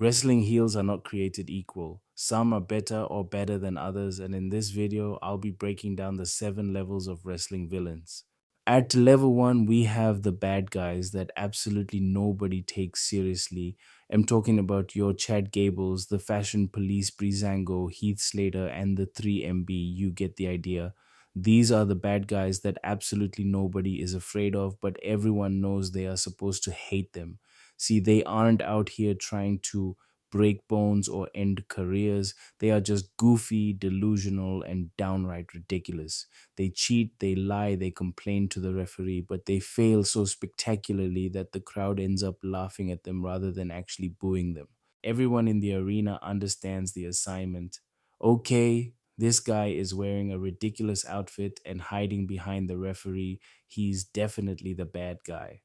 Wrestling heels are not created equal. Some are better than others, and in this video, I'll be breaking down the 7 levels of wrestling villains. At level 1, we have the bad guys that absolutely nobody takes seriously. I'm talking about your Chad Gables, the Fashion Police Breezango, Heath Slater, and the 3MB. You get the idea. These are the bad guys that absolutely nobody is afraid of, but everyone knows they are supposed to hate them. See, they aren't out here trying to break bones or end careers. They are just goofy, delusional, and downright ridiculous. They cheat, they lie, they complain to the referee, but they fail so spectacularly that the crowd ends up laughing at them rather than actually booing them. Everyone in the arena understands the assignment. Okay, this guy is wearing a ridiculous outfit and hiding behind the referee. He's definitely the bad guy.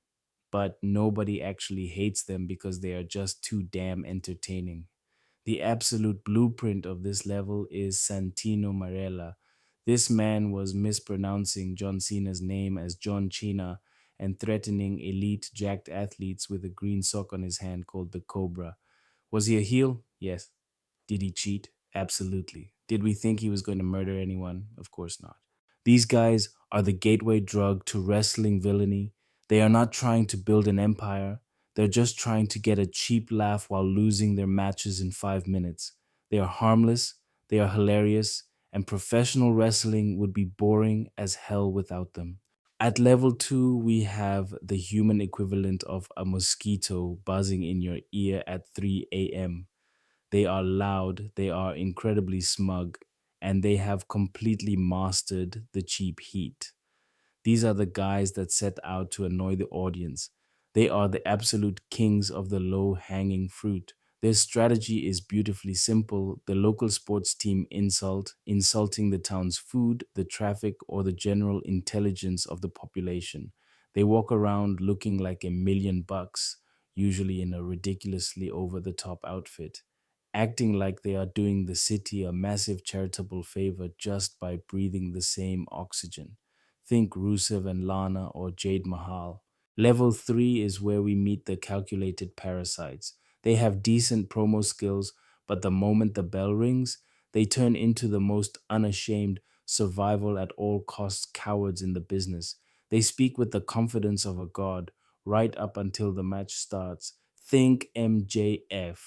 But nobody actually hates them because they are just too damn entertaining. The absolute blueprint of this level is Santino Marella. This man was mispronouncing John Cena's name as John Cena and threatening elite jacked athletes with a green sock on his hand called the Cobra. Was he a heel? Yes. Did he cheat? Absolutely. Did we think he was going to murder anyone? Of course not. These guys are the gateway drug to wrestling villainy. They are not trying to build an empire. They're just trying to get a cheap laugh while losing their matches in 5 minutes. They are harmless, they are hilarious, and professional wrestling would be boring as hell without them. At level 2, we have the human equivalent of a mosquito buzzing in your ear at 3 a.m. They are loud, they are incredibly smug, and they have completely mastered the cheap heat. These are the guys that set out to annoy the audience. They are the absolute kings of the low hanging fruit. Their strategy is beautifully simple. The local sports team insulting the town's food, the traffic, or the general intelligence of the population. They walk around looking like $1 million, usually in a ridiculously over the top outfit, acting like they are doing the city a massive charitable favor just by breathing the same oxygen. Think Rusev and Lana or Jade Mahal. Level 3 is where we meet the calculated parasites. They have decent promo skills, but the moment the bell rings, they turn into the most unashamed, survival at all costs cowards in the business. They speak with the confidence of a god right up until the match starts. Think MJF.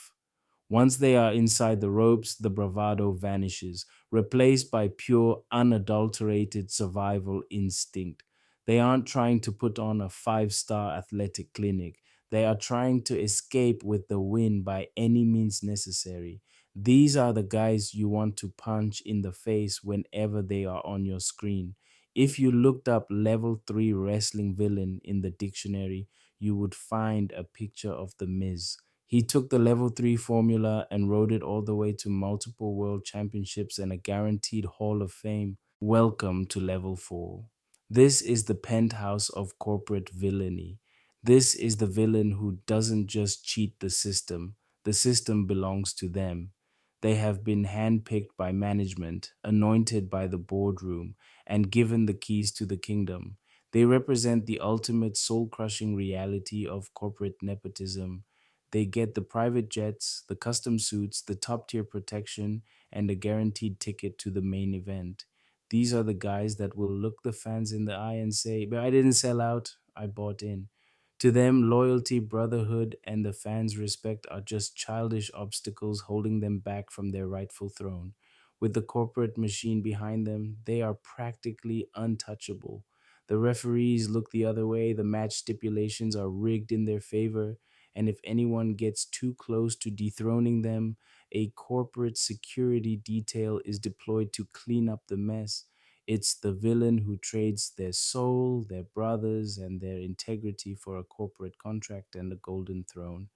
Once they are inside the ropes, the bravado vanishes, replaced by pure, unadulterated survival instinct. They aren't trying to put on a 5-star athletic clinic. They are trying to escape with the win by any means necessary. These are the guys you want to punch in the face whenever they are on your screen. If you looked up level 3 wrestling villain in the dictionary, you would find a picture of The Miz. He took the level 3 formula and rode it all the way to multiple world championships and a guaranteed Hall of Fame. Welcome to level 4. This is the penthouse of corporate villainy. This is the villain who doesn't just cheat the system belongs to them. They have been handpicked by management, anointed by the boardroom, and given the keys to the kingdom. They represent the ultimate soul crushing reality of corporate nepotism. They get the private jets, the custom suits, the top tier protection, and a guaranteed ticket to the main event. These are the guys that will look the fans in the eye and say, "But I didn't sell out, I bought in." To them, loyalty, brotherhood, and the fans' respect are just childish obstacles holding them back from their rightful throne. With the corporate machine behind them, they are practically untouchable. The referees look the other way, the match stipulations are rigged in their favor, and if anyone gets too close to dethroning them, a corporate security detail is deployed to clean up the mess. It's the villain who trades their soul, their brothers, and their integrity for a corporate contract and a golden throne.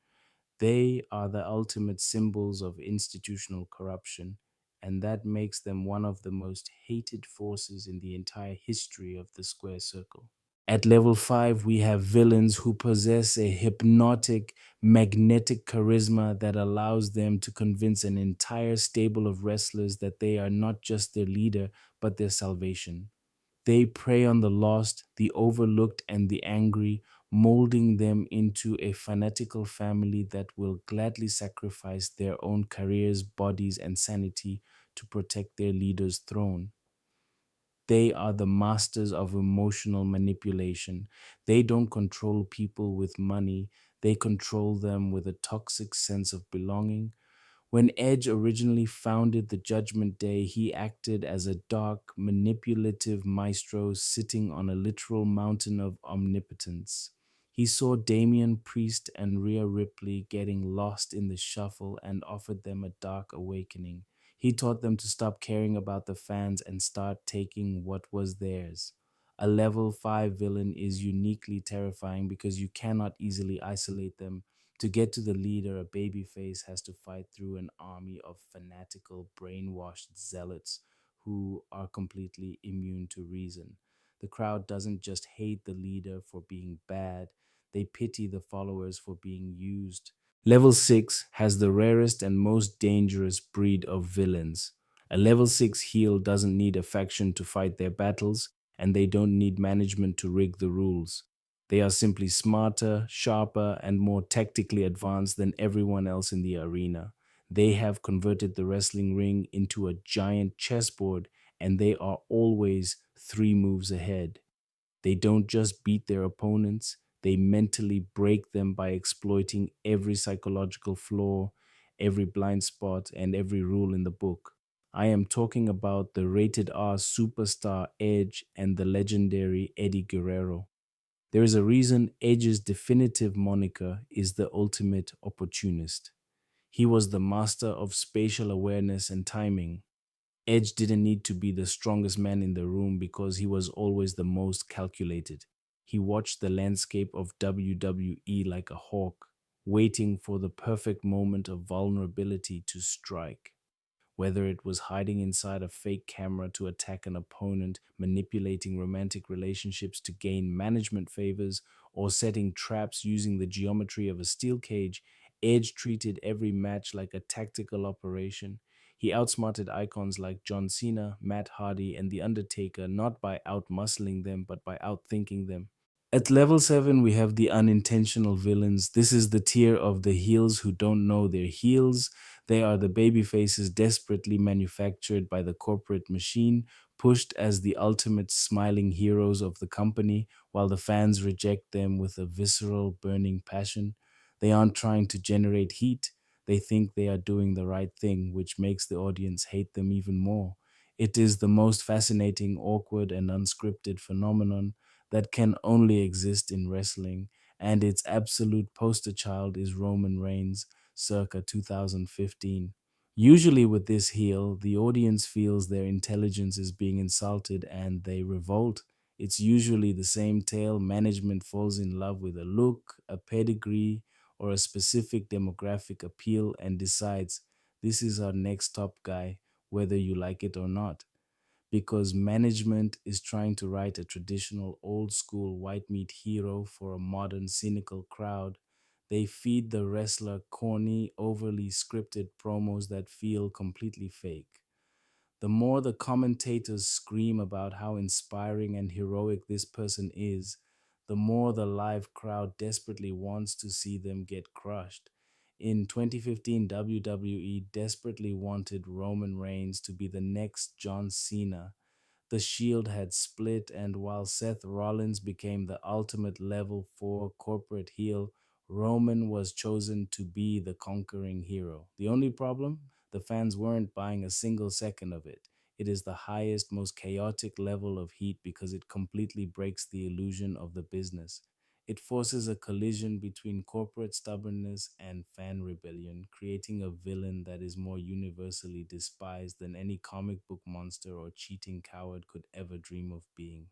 They are the ultimate symbols of institutional corruption, and that makes them one of the most hated forces in the entire history of the square circle. At level 5, we have villains who possess a hypnotic, magnetic charisma that allows them to convince an entire stable of wrestlers that they are not just their leader, but their salvation. They prey on the lost, the overlooked, and the angry, molding them into a fanatical family that will gladly sacrifice their own careers, bodies, and sanity to protect their leader's throne. They are the masters of emotional manipulation. They don't control people with money, they control them with a toxic sense of belonging. When Edge originally founded the Judgment Day, he acted as a dark, manipulative maestro sitting on a literal mountain of omnipotence. He saw Damian Priest and Rhea Ripley getting lost in the shuffle and offered them a dark awakening. He taught them to stop caring about the fans and start taking what was theirs. A level 5 villain is uniquely terrifying because you cannot easily isolate them. To get to the leader, a babyface has to fight through an army of fanatical, brainwashed zealots who are completely immune to reason. The crowd doesn't just hate the leader for being bad, they pity the followers for being used. Level 6 has the rarest and most dangerous breed of villains. A level 6 heel doesn't need a faction to fight their battles, and they don't need management to rig the rules. They are simply smarter, sharper, and more tactically advanced than everyone else in the arena. They have converted the wrestling ring into a giant chessboard, and they are always 3 moves ahead. They don't just beat their opponents, they mentally break them by exploiting every psychological flaw, every blind spot, and every rule in the book. I am talking about the rated R superstar Edge and the legendary Eddie Guerrero. There is a reason Edge's definitive moniker is the ultimate opportunist. He was the master of spatial awareness and timing. Edge didn't need to be the strongest man in the room because he was always the most calculated. He watched the landscape of WWE like a hawk, waiting for the perfect moment of vulnerability to strike. Whether it was hiding inside a fake camera to attack an opponent, manipulating romantic relationships to gain management favors, or setting traps using the geometry of a steel cage, Edge treated every match like a tactical operation. He outsmarted icons like John Cena, Matt Hardy, and The Undertaker not by outmuscling them, but by outthinking them. At level 7, we have the unintentional villains. This is the tier of the heels who don't know they're heels. They are the baby faces desperately manufactured by the corporate machine, pushed as the ultimate smiling heroes of the company, while the fans reject them with a visceral, burning passion. They aren't trying to generate heat. They think they are doing the right thing, which makes the audience hate them even more. It is the most fascinating, awkward, and unscripted phenomenon that can only exist in wrestling, and its absolute poster child is Roman Reigns, circa 2015. Usually, with this heel, the audience feels their intelligence is being insulted and they revolt. It's usually the same tale. Management falls in love with a look, a pedigree, or a specific demographic appeal and decides this is our next top guy, whether you like it or not, because management is trying to write a traditional old school white meat hero for a modern cynical crowd. They feed the wrestler corny, overly scripted promos that feel completely fake. The more the commentators scream about how inspiring and heroic this person is, the more the live crowd desperately wants to see them get crushed. In 2015, WWE desperately wanted Roman Reigns to be the next John Cena. The Shield had split, and while Seth Rollins became the ultimate level 4 corporate heel, Roman was chosen to be the conquering hero. The only problem? The fans weren't buying a single second of it. It is the highest, most chaotic level of heat because it completely breaks the illusion of the business. It forces a collision between corporate stubbornness and fan rebellion, creating a villain that is more universally despised than any comic book monster or cheating coward could ever dream of being.